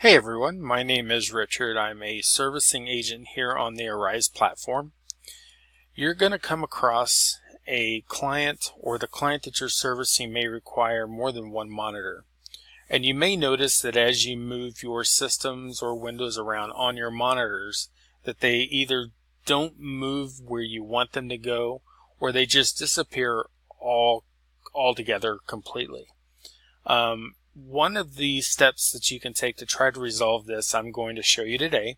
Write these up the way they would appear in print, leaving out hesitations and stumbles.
Hey everyone, my name is Richard. I'm a servicing agent here on the Arise platform. You're going to come across a client, or the client that you're servicing may require more than one monitor. And you may notice that as you move your systems or windows around on your monitors, that they either don't move where you want them to go, or they just disappear altogether completely. One of the steps that you can take to try to resolve this, I'm going to show you today.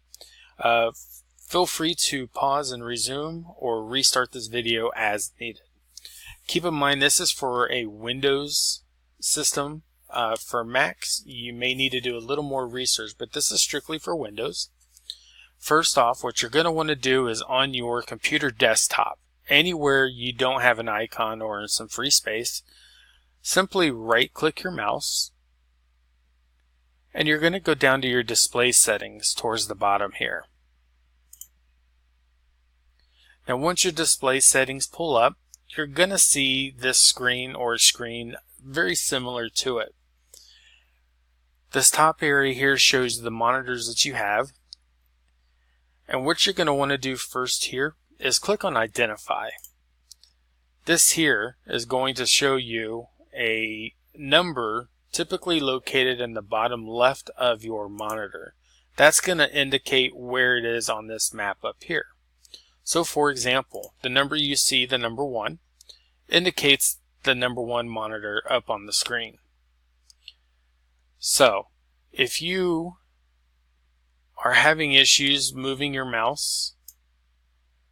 Feel free to pause and resume or restart this video as needed. Keep in mind this is for a Windows system. For Macs, you may need to do a little more research, but this is strictly for Windows. First off, what you're going to want to do is on your computer desktop, anywhere you don't have an icon or in some free space, simply right-click your mouse, and you're going to go down to your display settings towards the bottom here. Now once your display settings pull up, you're going to see this screen or a screen very similar to it. This top area here shows the monitors that you have. And what you're going to want to do first here is click on Identify. This here is going to show you a number typically located in the bottom left of your monitor. That's going to indicate where it is on this map up here. So for example, the number you see, the number 1, indicates the number 1 monitor up on the screen. So if you are having issues moving your mouse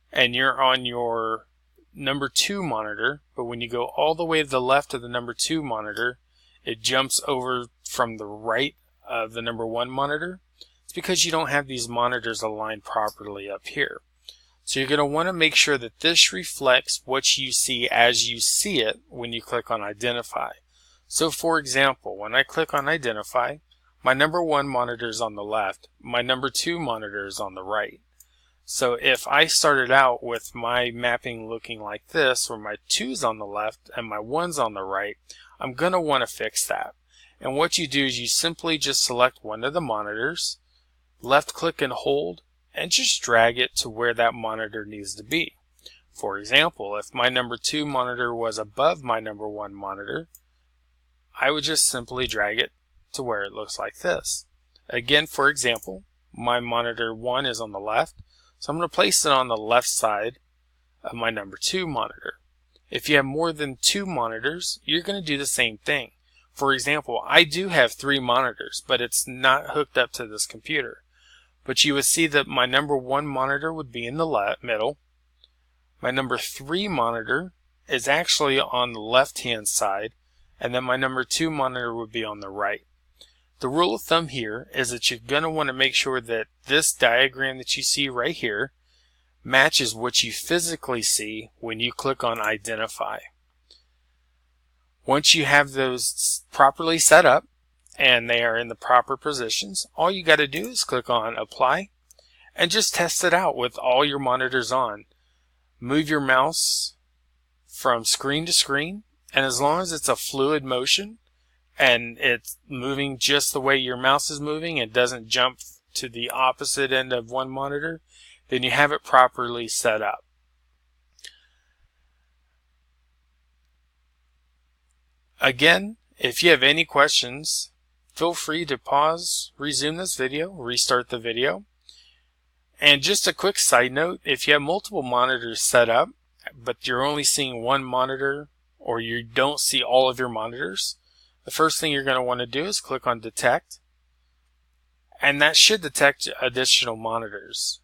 and you're on your number 2 monitor, but when you go all the way to the left of the number 2 monitor, it jumps over from the right of the number 1 monitor, it's because you don't have these monitors aligned properly up here. So you're going to want to make sure that this reflects what you see as you see it when you click on Identify. So for example, when I click on Identify, my number 1 monitor is on the left, my number 2 monitor is on the right. So if I started out with my mapping looking like this, where my 2's on the left and my 1's on the right, I'm going to want to fix that. And what you do is you simply just select one of the monitors, left click and hold, and just drag it to where that monitor needs to be. For example, if my number 2 monitor was above my number 1 monitor, I would just simply drag it to where it looks like this. Again, for example, my monitor 1 is on the left, so I'm going to place it on the left side of my number 2 monitor. If you have more than 2 monitors, you're going to do the same thing. For example, I do have 3 monitors, but it's not hooked up to this computer. But you would see that my number 1 monitor would be in the middle. My number 3 monitor is actually on the left-hand side, and then my number 2 monitor would be on the right. The rule of thumb here is that you're going to want to make sure that this diagram that you see right here matches what you physically see when you click on Identify. Once you have those properly set up and they are in the proper positions, all you got to do is click on Apply and just test it out with all your monitors on. Move your mouse from screen to screen, and as long as it's a fluid motion and it's moving just the way your mouse is moving and doesn't jump to the opposite end of one monitor, then you have it properly set up. Again, if you have any questions, feel free to pause, resume this video, restart the video. And just a quick side note, if you have multiple monitors set up, but you're only seeing one monitor or you don't see all of your monitors, the first thing you're going to want to do is click on Detect, and that should detect additional monitors.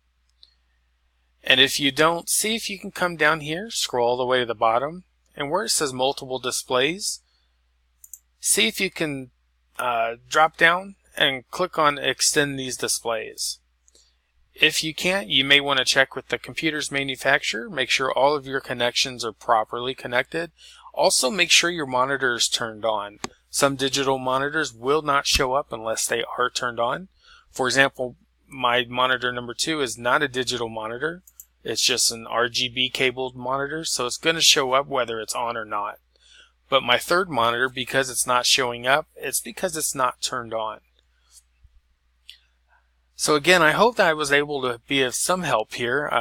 And if you don't, see if you can come down here, scroll all the way to the bottom, and where it says multiple displays, see if you can drop down and click on extend these displays. If you can't, you may want to check with the computer's manufacturer, make sure all of your connections are properly connected. Also make sure your monitor is turned on. Some digital monitors will not show up unless they are turned on. For example, my monitor number 2 is not a digital monitor. It's just an RGB cabled monitor, so it's going to show up whether it's on or not. But my 3rd monitor, because it's not showing up, it's because it's not turned on. So again, I hope that I was able to be of some help here.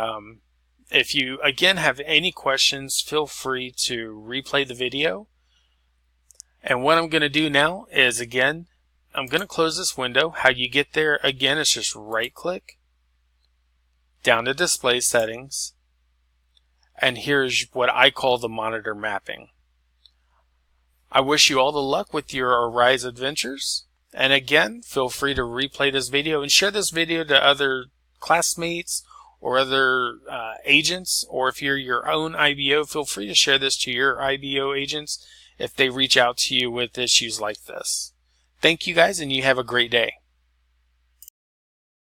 If you, again, have any questions, feel free to replay the video. And what I'm going to do now is, again, I'm going to close this window. How you get there, again, is just right-click, down to Display Settings, and here's what I call the monitor mapping. I wish you all the luck with your Arise adventures. And again, feel free to replay this video and share this video to other classmates or other agents, or if you're your own IBO, feel free to share this to your IBO agents if they reach out to you with issues like this. Thank you guys, and you have a great day.